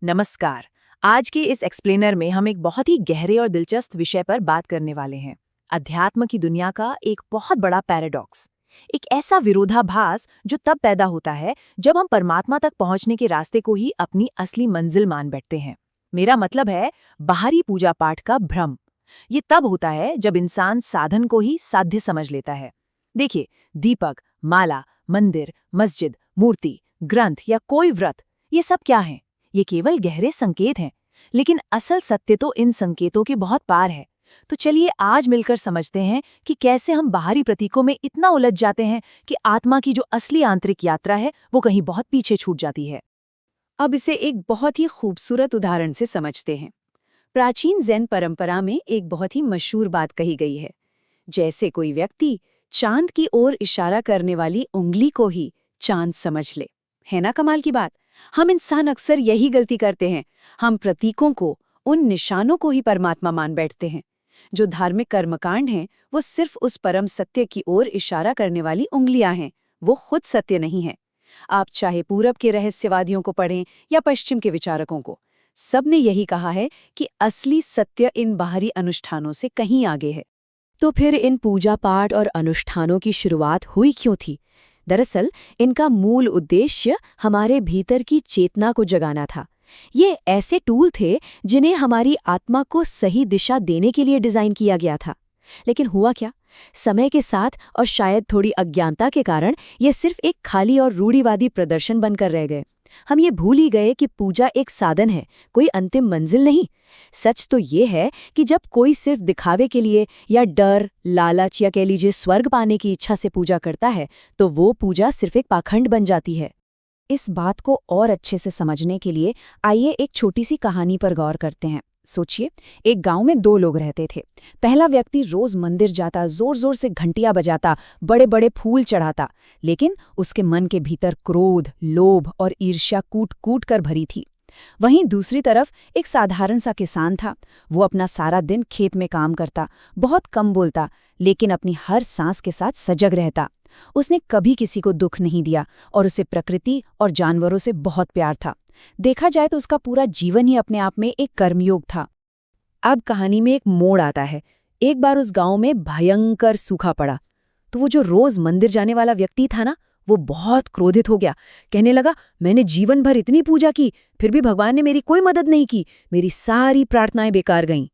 नमस्कार। आज के इस एक्सप्लेनर में हम एक बहुत ही गहरे और दिलचस्प विषय पर बात करने वाले हैं। अध्यात्म की दुनिया का एक बहुत बड़ा पैराडॉक्स, एक ऐसा विरोधाभास जो तब पैदा होता है जब हम परमात्मा तक पहुंचने के रास्ते को ही अपनी असली मंजिल मान बैठते हैं। मेरा मतलब है बाहरी पूजा पाठ का भ्रम। ये तब होता है जब इंसान साधन को ही साध्य समझ लेता है। देखिए, दीपक, माला, मंदिर, मस्जिद, मूर्ति, ग्रंथ या कोई व्रत, ये सब क्या है? ये केवल गहरे संकेत हैं, लेकिन असल सत्य तो इन संकेतों के बहुत पार है। तो चलिए आज मिलकर समझते हैं कि कैसे हम बाहरी प्रतीकों में इतना उलझ जाते हैं कि आत्मा की जो असली आंतरिक यात्रा है वो कहीं बहुत पीछे छूट जाती है। अब इसे एक बहुत ही खूबसूरत उदाहरण से समझते हैं। प्राचीन ज़ेन परंपरा में एक बहुत ही मशहूर बात कही गई है। जैसे कोई व्यक्ति चांद की ओर इशारा करने वाली उंगली को ही चांद समझ ले। है ना कमाल की बात? हम इंसान अक्सर यही गलती करते हैं। हम प्रतीकों को, उन निशानों को ही परमात्मा मान बैठते हैं। जो धार्मिक कर्मकांड हैं, वो सिर्फ उस परम सत्य की ओर इशारा करने वाली उंगलियां हैं, वो खुद सत्य नहीं है। आप चाहे पूरब के रहस्यवादियों को पढ़ें या पश्चिम के विचारकों को, सबने यही कहा है कि असली सत्य इन बाहरी अनुष्ठानों से कहीं आगे है। तो फिर इन पूजा पाठ और अनुष्ठानों की शुरुआत हुई क्यों थी? दरअसल इनका मूल उद्देश्य हमारे भीतर की चेतना को जगाना था। ये ऐसे टूल थे जिन्हें हमारी आत्मा को सही दिशा देने के लिए डिजाइन किया गया था। लेकिन हुआ क्या? समय के साथ और शायद थोड़ी अज्ञानता के कारण ये सिर्फ एक खाली और रूढ़िवादी प्रदर्शन बनकर रह गए। हम ये भूल ही गए कि पूजा एक साधन है, कोई अंतिम मंजिल नहीं। सच तो ये है कि जब कोई सिर्फ दिखावे के लिए या डर, लालच या कह लीजिए स्वर्ग पाने की इच्छा से पूजा करता है, तो वो पूजा सिर्फ एक पाखंड बन जाती है। इस बात को और अच्छे से समझने के लिए आइए एक छोटी सी कहानी पर गौर करते हैं। सोचिए, एक गांव में दो लोग रहते थे। पहला व्यक्ति रोज मंदिर जाता, जोर जोर से घंटियां बजाता, बड़े बड़े फूल चढ़ाता, लेकिन उसके मन के भीतर क्रोध, लोभ और ईर्ष्या कूट कूट कर भरी थी। वहीं दूसरी तरफ एक साधारण सा किसान था। वो अपना सारा दिन खेत में काम करता, बहुत कम बोलता, लेकिन अपनी हर सांस के साथ सजग रहता। उसने कभी किसी को दुख नहीं दिया और उसे प्रकृति और जानवरों से बहुत प्यार था। देखा जाए तो उसका पूरा जीवन ही अपने आप में एक कर्मयोग था। अब कहानी में एक मोड़ आता है। एक बार उस गांव में भयंकर सूखा पड़ा, तो वो जो रोज मंदिर जाने वाला व्यक्ति था ना, वो बहुत क्रोधित हो गया। कहने लगा, मैंने जीवन भर इतनी पूजा की, फिर भी भगवान ने मेरी कोई मदद नहीं की, मेरी सारी प्रार्थनाएं बेकार गईं।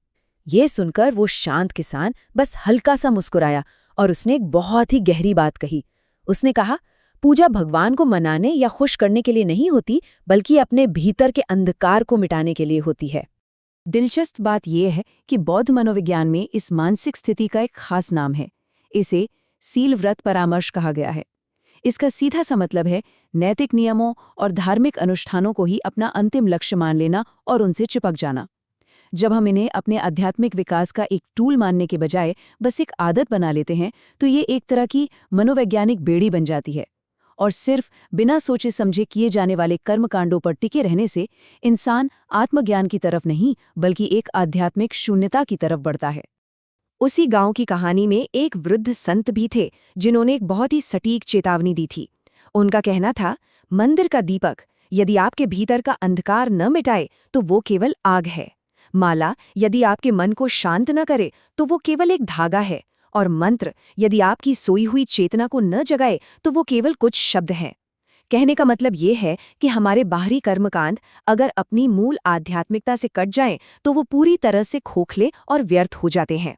ये सुनकर वो शांत किसान बस हल्का सा मुस्कुराया और उसने एक बहुत ही गहरी बात कही। उसने कहा, पूजा भगवान को मनाने या खुश करने के लिए नहीं होती, बल्कि अपने भीतर के अंधकार को मिटाने के लिए होती है। दिलचस्प बात यह है कि बौद्ध मनोविज्ञान में इस मानसिक स्थिति का एक खास नाम है। इसे सील व्रत परामर्श कहा गया है। इसका सीधा सा मतलब है नैतिक नियमों और धार्मिक अनुष्ठानों को ही अपना अंतिम लक्ष्य मान लेना और उनसे चिपक जाना। जब हम इन्हें अपने आध्यात्मिक विकास का एक टूल मानने के बजाय बस एक आदत बना लेते हैं, तो ये एक तरह की मनोवैज्ञानिक बेड़ी बन जाती है। और सिर्फ बिना सोचे समझे किए जाने वाले कर्मकांडों पर टिके रहने से इंसान आत्मज्ञान की तरफ नहीं, बल्कि एक आध्यात्मिक शून्यता की तरफ बढ़ता है। उसी गांव की कहानी में एक वृद्ध संत भी थे, जिन्होंने एक बहुत ही सटीक चेतावनी दी थी। उनका कहना था, मंदिर का दीपक यदि आपके भीतर का अंधकार न मिटाए तो वो केवल आग है। माला यदि आपके मन को शांत न करे तो वो केवल एक धागा है। और मंत्र यदि आपकी सोई हुई चेतना को न जगाए तो वो केवल कुछ शब्द हैं। कहने का मतलब ये है कि हमारे बाहरी कर्मकांड अगर अपनी मूल आध्यात्मिकता से कट जाएं, तो वो पूरी तरह से खोखले और व्यर्थ हो जाते हैं।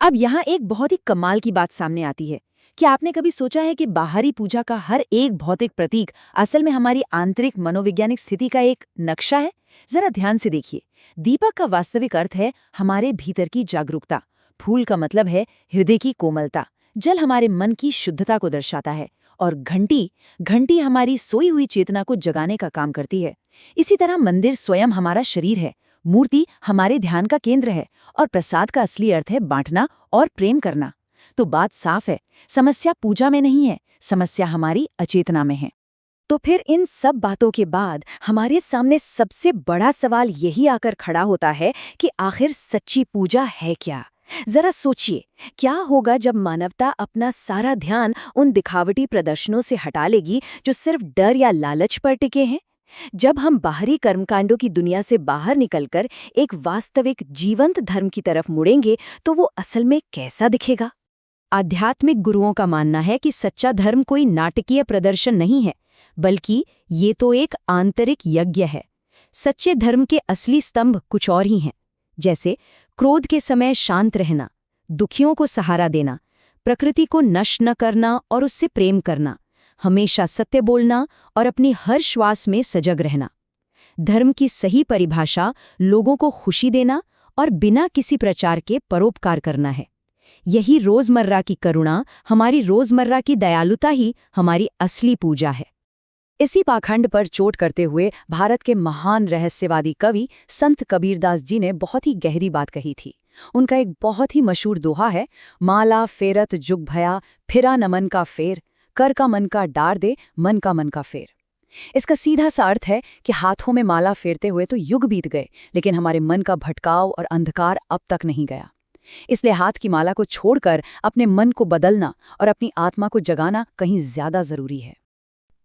अब यहाँ एक बहुत ही कमाल की बात सामने आती है। क्या आपने कभी सोचा है कि बाहरी पूजा का हर एक भौतिक प्रतीक असल में हमारी आंतरिक मनोवैज्ञानिक स्थिति का एक नक्शा है? जरा ध्यान से देखिए। दीपक का वास्तविक अर्थ है हमारे भीतर की जागरूकता। फूल का मतलब है हृदय की कोमलता। जल हमारे मन की शुद्धता को दर्शाता है। और घंटी हमारी सोई हुई चेतना को जगाने का काम करती है। इसी तरह मंदिर स्वयं हमारा शरीर है, मूर्ति हमारे ध्यान का केंद्र है, और प्रसाद का असली अर्थ है बांटना और प्रेम करना। तो बात साफ है, समस्या पूजा में नहीं है, समस्या हमारी अचेतना में है। तो फिर इन सब बातों के बाद हमारे सामने सबसे बड़ा सवाल यही आकर खड़ा होता है कि आखिर सच्ची पूजा है क्या? जरा सोचिए, क्या होगा जब मानवता अपना सारा ध्यान उन दिखावटी प्रदर्शनों से हटा लेगी जो सिर्फ डर या लालच पर टिके हैं? जब हम बाहरी कर्मकांडों की दुनिया से बाहर निकलकर एक वास्तविक जीवंत धर्म की तरफ मुड़ेंगे तो वो असल में कैसा दिखेगा? आध्यात्मिक गुरुओं का मानना है कि सच्चा धर्म कोई नाटकीय प्रदर्शन नहीं है, बल्कि ये तो एक आंतरिक यज्ञ है। सच्चे धर्म के असली स्तंभ कुछ और ही हैं, जैसे क्रोध के समय शांत रहना, दुखियों को सहारा देना, प्रकृति को नष्ट न करना और उससे प्रेम करना, हमेशा सत्य बोलना और अपनी हर श्वास में सजग रहना। धर्म की सही परिभाषा लोगों को खुशी देना और बिना किसी प्रचार के परोपकार करना है। यही रोजमर्रा की करुणा, हमारी रोजमर्रा की दयालुता ही हमारी असली पूजा है। इसी पाखंड पर चोट करते हुए भारत के महान रहस्यवादी कवि संत कबीरदास जी ने बहुत ही गहरी बात कही थी। उनका एक बहुत ही मशहूर दोहा है, माला फेरत जुग भया, फिरा न मन का फेर, कर का मन का डार दे, मन का फेर। इसका सीधा सा अर्थ है कि हाथों में माला फेरते हुए तो युग बीत गए, लेकिन हमारे मन का भटकाव और अंधकार अब तक नहीं गया। इसलिए हाथ की माला को छोड़कर अपने मन को बदलना और अपनी आत्मा को जगाना कहीं ज्यादा जरूरी है।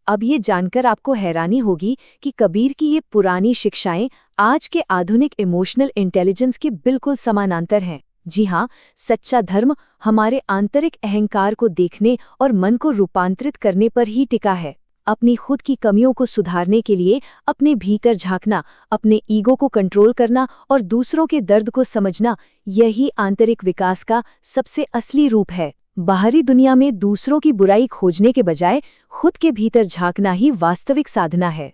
अब ये जानकर आपको हैरानी होगी कि कबीर की ये पुरानी शिक्षाएं आज के आधुनिक इमोशनल इंटेलिजेंस के बिल्कुल समानांतर हैं। जी हाँ, सच्चा धर्म हमारे आंतरिक अहंकार को देखने और मन को रूपांतरित करने पर ही टिका है। अपनी खुद की कमियों को सुधारने के लिए अपने भीतर झांकना, अपने ईगो को कंट्रोल करना और दूसरों के दर्द को समझना, यही आंतरिक विकास का सबसे असली रूप है। बाहरी दुनिया में दूसरों की बुराई खोजने के बजाय खुद के भीतर झांकना ही वास्तविक साधना है।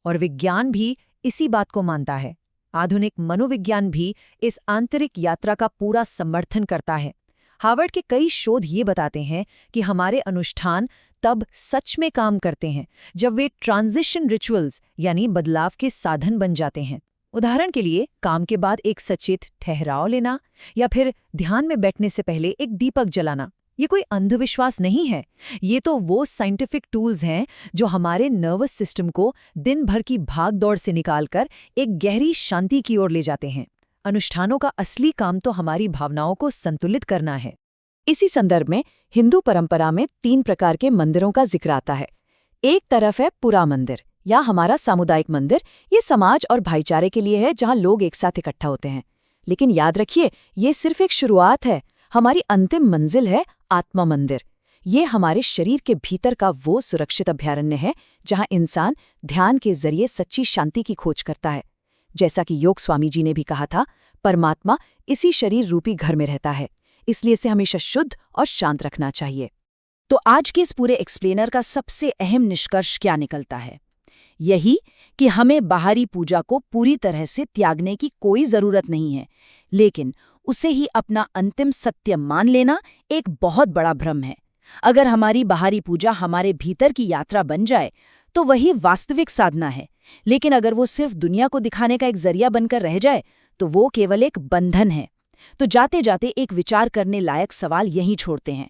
और विज्ञान भी इसी बात को मानता है। आधुनिक मनोविज्ञान भी इस आंतरिक यात्रा का पूरा समर्थन करता है। हार्वर्ड के कई शोध ये बताते हैं कि हमारे अनुष्ठान तब सच में काम करते हैं जब वे ट्रांजिशन रिचुअल्स यानी बदलाव के साधन बन जाते हैं। उदाहरण के लिए, काम के बाद एक सचेत ठहराव लेना या फिर ध्यान में बैठने से पहले एक दीपक जलाना। ये कोई अंधविश्वास नहीं है, ये तो वो साइंटिफिक टूल्स हैं जो हमारे नर्वस सिस्टम को दिन भर की भाग-दौड़ से निकालकर एक गहरी शांति की ओर ले जाते हैं। अनुष्ठानों का असली काम तो हमारी भावनाओं को संतुलित करना है। इसी संदर्भ में हिंदू परंपरा में 3 प्रकार के मंदिरों का जिक्र आता है। एक तरफ है पुरा मंदिर या हमारा सामुदायिक मंदिर। ये समाज और भाईचारे के लिए है, जहां लोग एक साथ इकट्ठा होते हैं। लेकिन याद रखिए, ये सिर्फ एक शुरुआत है। हमारी अंतिम मंजिल है आत्मा मंदिर। ये हमारे शरीर के भीतर का वो सुरक्षित अभयारण्य है जहां इंसान ध्यान के जरिए सच्ची शांति की खोज करता है। जैसा कि योग स्वामी जी ने भी कहा था, परमात्मा इसी शरीर रूपी घर में रहता है, इसलिए इसे हमेशा शुद्ध और शांत रखना चाहिए। तो आज के इस पूरे एक्सप्लेनर का सबसे अहम निष्कर्ष क्या निकलता है? यही कि हमें बाहरी पूजा को पूरी तरह से त्यागने की कोई जरूरत नहीं है, लेकिन उसे ही अपना अंतिम सत्य मान लेना एक बहुत बड़ा भ्रम है। अगर हमारी बाहरी पूजा हमारे भीतर की यात्रा बन जाए तो वही वास्तविक साधना है, लेकिन अगर वो सिर्फ दुनिया को दिखाने का एक जरिया बनकर रह जाए तो वो केवल एक बंधन है। तो जाते जाते एक विचार करने लायक सवाल यहीं छोड़ते हैं,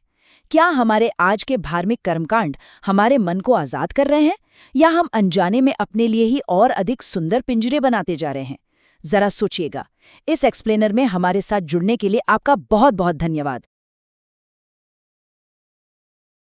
क्या हमारे आज के धार्मिक कर्मकांड हमारे मन को आजाद कर रहे हैं, या हम अनजाने में अपने लिए ही और अधिक सुंदर पिंजरे बनाते जा रहे हैं? जरा सोचिएगा। इस एक्सप्लेनर में हमारे साथ जुड़ने के लिए आपका बहुत बहुत धन्यवाद।